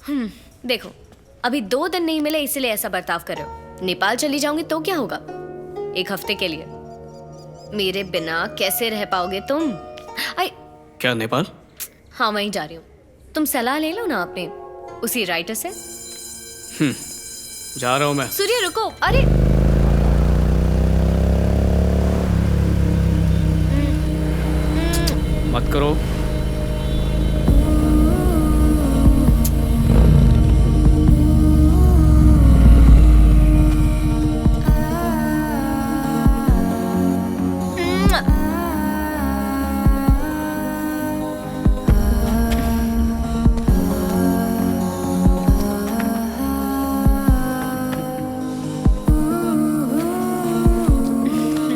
देखो अभी 2 दिन नहीं मिले इसलिए ऐसा बर्ताव कर रहे हो। नेपाल चली जाऊंगी तो क्या होगा? 1 हफ्ते के लिए मेरे बिना कैसे रह पाओगे तुम? क्या नेपाल? हाँ वहीं जा रही हूँ। तुम सलाह ले लो ना अपने उसी राइटर से। जा रहा हूँ मैं। सूर्य रुको, अरे मत करो।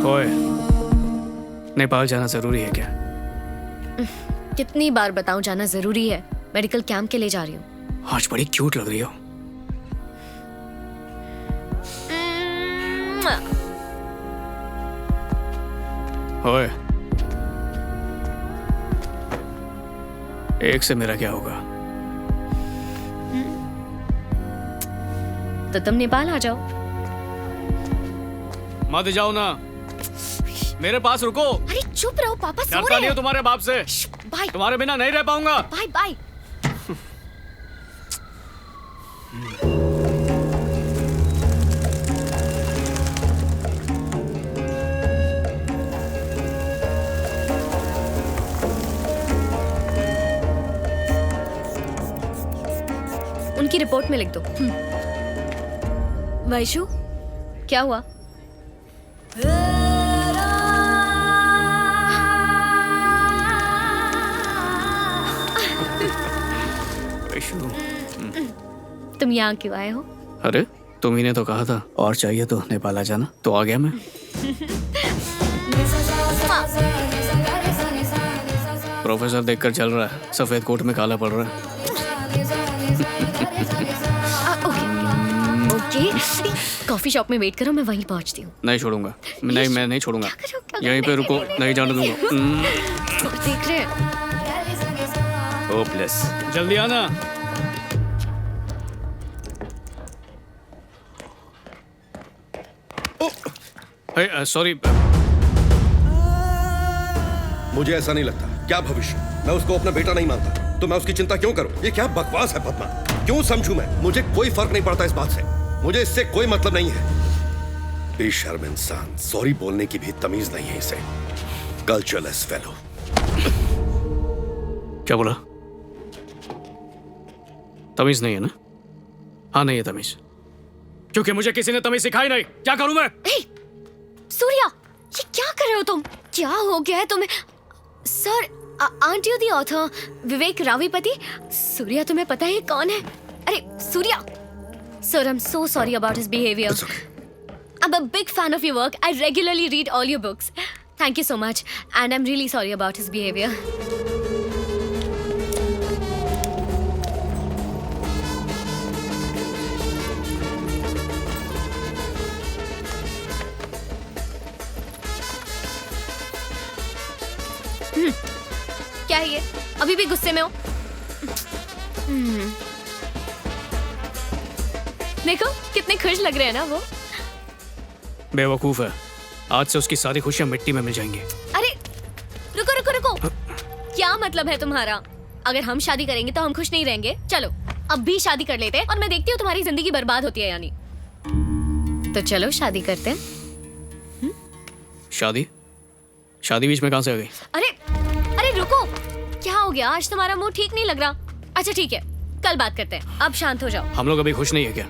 ओए, नेपाल जाना जरूरी है क्या? कितनी बार बताऊं जाना जरूरी है। मेडिकल कैंप के लिए जा रही हूँ। आज बड़ी क्यूट लग रही हो। ओए, एक से मेरा क्या होगा? तो तुम नेपाल आ जाओ। मत जाओ ना, मेरे पास रुको। अरे चुप रहो, पापा सो डरता रहे नहीं हो हैं। तुम्हारे बाप से। बाय तुम्हारे बिना नहीं रह पाऊंगा। Bye bye. उनकी रिपोर्ट में लिख दो। वैशु, क्या हुआ? तुम यहाँ क्यों आए हो? अरे तुम ही ने तो कहा था और चाहिए तो नेपाल आ जाना, तो आ गया मैं। प्रोफेसर देखकर चल रहा है, सफेद कोट में काला पड़ रहा है। ओके, कॉफी शॉप में वेट करो, मैं वहीं पहुंचती हूँ। नहीं छोड़ूंगा, नहीं मैं नहीं छोड़ूंगा। क्या यहीं पे रुको, नहीं जाने दूंगा। देख रहे हैं। होपलेस। जल्दी आना। सॉरी। मुझे ऐसा नहीं लगता। क्या भविष्य? मैं उसको अपना बेटा नहीं मानता, तो मैं उसकी चिंता क्यों करूं? ये क्या बकवास है पद्मा? क्यों समझूं मैं? मुझे कोई फर्क नहीं पड़ता इस बात से। मुझे इससे कोई मतलब नहीं है। बेशर्म इंसान, सॉरी बोलने की भी तमीज नहीं है इसे। कल्चरलेस फेलो। क्या बोला? तमीज नहीं है ना? हाँ नहीं है तमीज, क्योंकि मुझे किसी ने तमीज सिखाई नहीं। क्या करूं मैं? सूर्या, ये क्या कर रहे हो तुम? क्या हो गया है तुम्हें? Sir, aren't you the author Vivek Ravipati? Surya, तुम्हें पता है कौन है? अरे Surya, sir, I am so sorry about his behaviour. I am a big fan of your work. I regularly read all your books. Thank you so much and I am really sorry about his behaviour. क्या है ये? अभी भी गुस्से में हो? देखो कितने खुश लग रहे हैं ना वो। बेवकूफ है, आज से उसकी सारी खुशियां मिट्टी में मिल जाएंगी। अरे रुको रुको रुको, क्या मतलब है तुम्हारा? अगर हम शादी करेंगे तो हम खुश नहीं रहेंगे? चलो अब भी शादी कर लेते हैं और मैं देखती हूँ तुम्हारी जिंदगी बर्बाद होती है यानी। तो चलो शादी करते हैं। शादी? शादी बीच में कहां से आ गई? अरे अरे रुको, क्या हो गया? आज तुम्हारा मूड ठीक नहीं लग रहा। अच्छा ठीक है, कल बात करते हैं, अब शांत हो जाओ। हम लोग अभी खुश नहीं है क्या?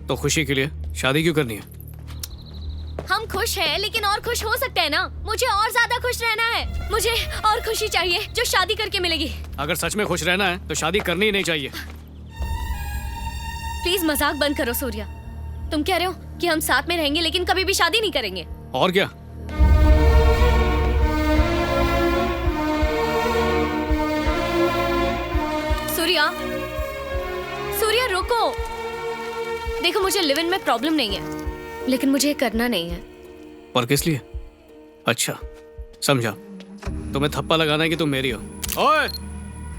तो खुशी के लिए शादी क्यों करनी है? हम खुश हैं लेकिन और खुश हो सकते हैं ना। मुझे और ज्यादा खुश रहना है। मुझे और खुशी चाहिए जो शादी करके मिलेगी। अगर सच में खुश रहना है तो शादी करनी ही नहीं चाहिए। प्लीज मजाक बंद करो सूर्या। तुम कह रहे हो कि हम साथ में रहेंगे लेकिन कभी भी शादी नहीं करेंगे? और क्या? सूर्या, सूर्या रुको। देखो मुझे लिव इन में प्रॉब्लम नहीं है, लेकिन मुझे करना नहीं है। और किस लिए? अच्छा समझा, तुम्हें थप्पा लगाना है कि तुम मेरी हो। ओए,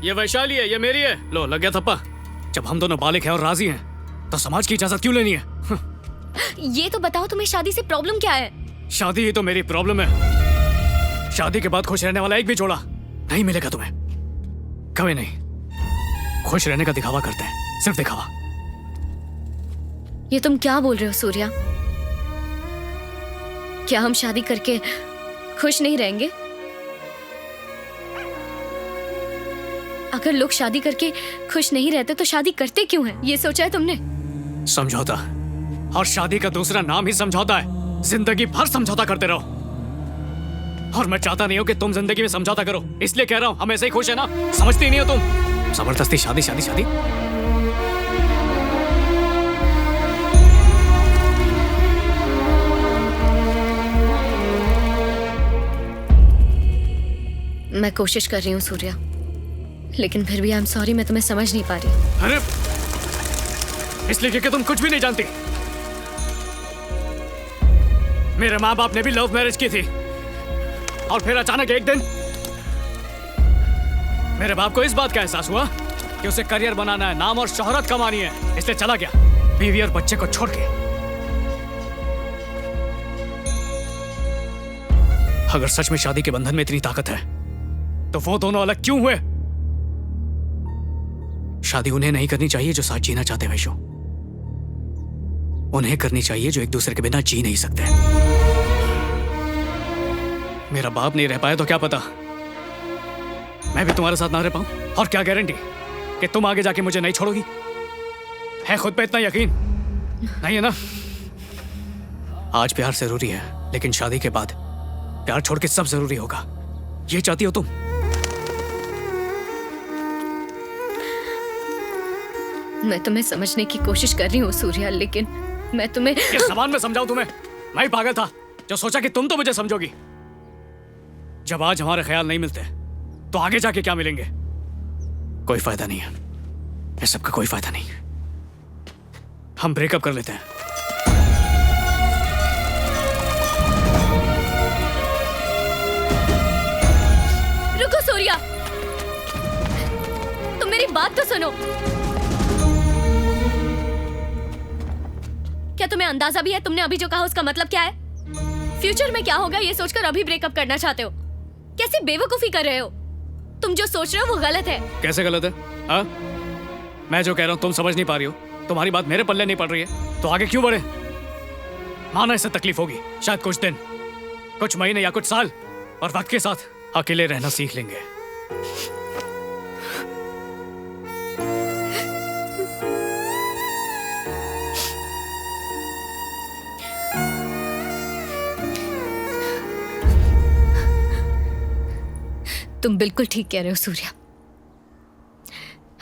ये वैशाली है, ये मेरी है। लो लग गया थप्पा। जब हम दोनों बालिग हैं और राजी हैं तो समाज की इजाजत क्यों लेनी है? ये तो बताओ तुम्हें शादी से प्रॉब्लम क्या है? शादी ही तो मेरी प्रॉब्लम है। शादी के बाद खुश रहने वाला एक भी जोड़ा नहीं मिलेगा तुम्हें, कभी नहीं। खुश रहने का दिखावा करते हैं, सिर्फ दिखावा। ये तुम क्या बोल रहे हो सूर्या? क्या हम शादी करके खुश नहीं रहेंगे? अगर लोग शादी करके खुश नहीं रहते तो शादी करते क्यों हैं? ये सोचा है तुमने? समझौता, और शादी का दूसरा नाम ही समझौता है। जिंदगी भर समझौता करते रहो, और मैं चाहता नहीं हूं कि तुम जिंदगी में समझौता करो, इसलिए कह रहा हूं हम ऐसे ही खुश है ना। समझती नहीं हो तुम? जबरदस्ती शादी शादी शादी। मैं कोशिश कर रही हूँ सूर्या, लेकिन फिर भी आई एम सॉरी, मैं तुम्हें समझ नहीं पा रही। अरे इसलिए क्योंकि तुम कुछ भी नहीं जानती। मेरे माँ बाप ने भी लव मैरिज की थी, और फिर अचानक एक दिन मेरे बाप को इस बात का एहसास हुआ कि उसे करियर बनाना है, नाम और शोहरत कमानी है, इसलिए चला गया बीवी और बच्चे को छोड़ के। अगर सच में शादी के बंधन में इतनी ताकत है तो वो दोनों अलग क्यों हुए? शादी उन्हें नहीं करनी चाहिए जो साथ जीना चाहते हैं वैशु, उन्हें करनी चाहिए जो एक दूसरे के बिना जी नहीं सकते। मेरा बाप नहीं रह पाया तो क्या पता मैं भी तुम्हारे साथ ना रह पाऊं, और क्या गारंटी कि तुम आगे जाके मुझे नहीं छोड़ोगी? है खुद पे इतना यकीन नहीं है ना? आज प्यार जरूरी है, लेकिन शादी के बाद प्यार छोड़ के सब जरूरी होगा। ये चाहती हो तुम? मैं तुम्हें समझने की कोशिश कर रही हूँ सूर्या, लेकिन मैं तुम्हें किस जबान में समझाऊं तुम्हें? मैं ही पागल था जो सोचा कि तुम तो मुझे समझोगी। जब आज हमारे ख्याल नहीं मिलते तो आगे जाके क्या मिलेंगे? कोई फायदा नहीं है, इस सब का कोई फायदा नहीं। हम ब्रेकअप कर लेते हैं। रुको सूर्या, तुम मेरी बात तो सुनो। क्या तुम्हें अंदाजा भी है तुमने अभी जो कहा उसका मतलब क्या है? फ्यूचर में क्या होगा ये सोचकर अभी ब्रेकअप करना चाहते हो? कैसी बेवकूफी कर रहे हो? तुम जो सोच रहे हो वो गलत है। कैसे गलत है? हाँ, मैं जो कह रहा हूँ तुम समझ नहीं पा रही हो, तुम्हारी बात मेरे पल्ले नहीं पड़ रही है, तो आगे क्यों बढ़े? माना इससे तकलीफ होगी, शायद कुछ दिन, कुछ महीने या कुछ साल, और वक्त के साथ अकेले रहना सीख लेंगे। तुम बिल्कुल ठीक कह रहे हो सूर्या।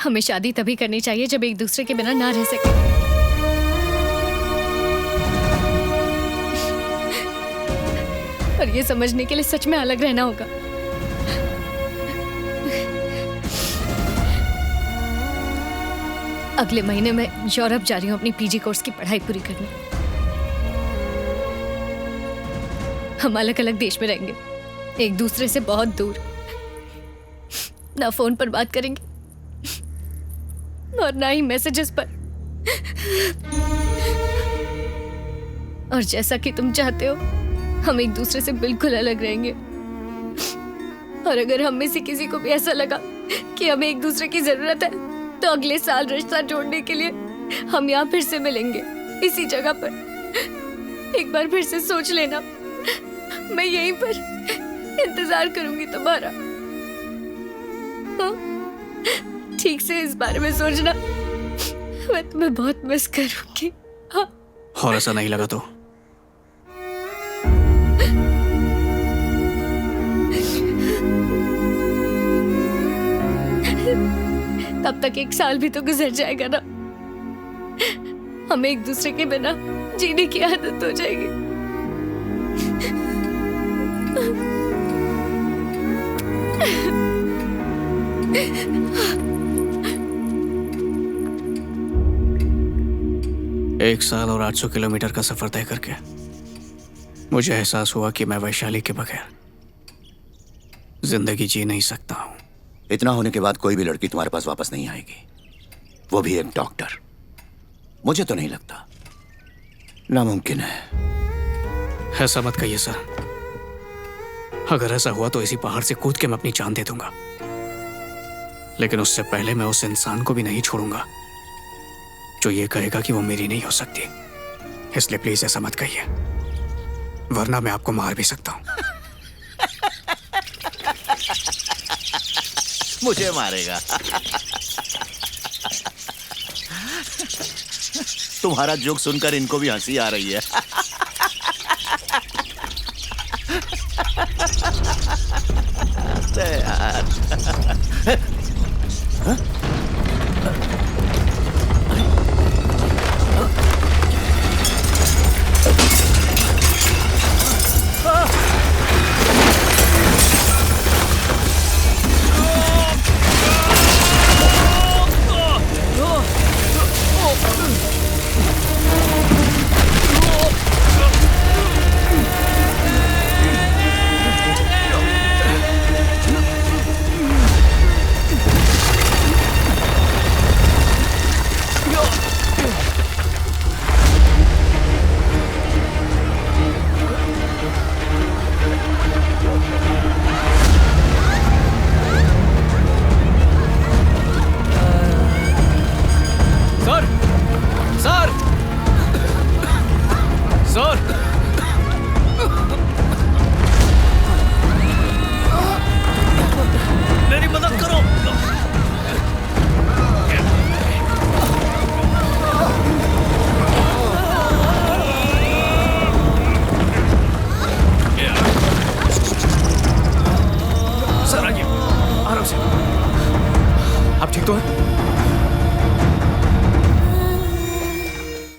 हमें शादी तभी करनी चाहिए जब एक दूसरे के बिना ना रह सके। और ये समझने के लिए सच में अलग रहना होगा। अगले महीने मैं यूरोप जा रही हूँ अपनी पीजी कोर्स की पढ़ाई पूरी करने। हम अलग अलग देश में रहेंगे, एक दूसरे से बहुत दूर। ना फोन पर बात करेंगे और ना ही मैसेजेस पर। और जैसा कि तुम चाहते हो हम एक दूसरे से बिल्कुल अलग रहेंगे। और अगर हम में से किसी को भी ऐसा लगा कि हमें एक दूसरे की जरूरत है तो अगले साल रिश्ता जोड़ने के लिए हम यहाँ फिर से मिलेंगे, इसी जगह पर। एक बार फिर से सोच लेना, मैं यहीं पर इंतजार करूंगी तुम्हारा। हाँ? ठीक से इस बारे में सोचना, मैं तुम्हें बहुत मिस करूंगी। हाँ? और ऐसा नहीं लगा तो? तब तक एक साल भी तो गुजर जाएगा ना, हमें एक दूसरे के बिना जीने की आदत हो जाएगी। एक साल और 800 किलोमीटर का सफर तय करके मुझे एहसास हुआ कि मैं वैशाली के बगैर जिंदगी जी नहीं सकता हूं। इतना होने के बाद कोई भी लड़की तुम्हारे पास वापस नहीं आएगी। वो भी एक डॉक्टर। मुझे तो नहीं लगता, नामुमकिन है। ऐसा मत कहिए सर। अगर ऐसा हुआ तो इसी पहाड़ से कूद के मैं अपनी जान दे दूंगा, लेकिन उससे पहले मैं उस इंसान को भी नहीं छोड़ूंगा जो ये कहेगा कि वो मेरी नहीं हो सकती। इसलिए प्लीज ऐसा मत कहिए, वरना मैं आपको मार भी सकता हूं। मुझे मारेगा? तुम्हारा जोक सुनकर इनको भी हंसी आ रही है।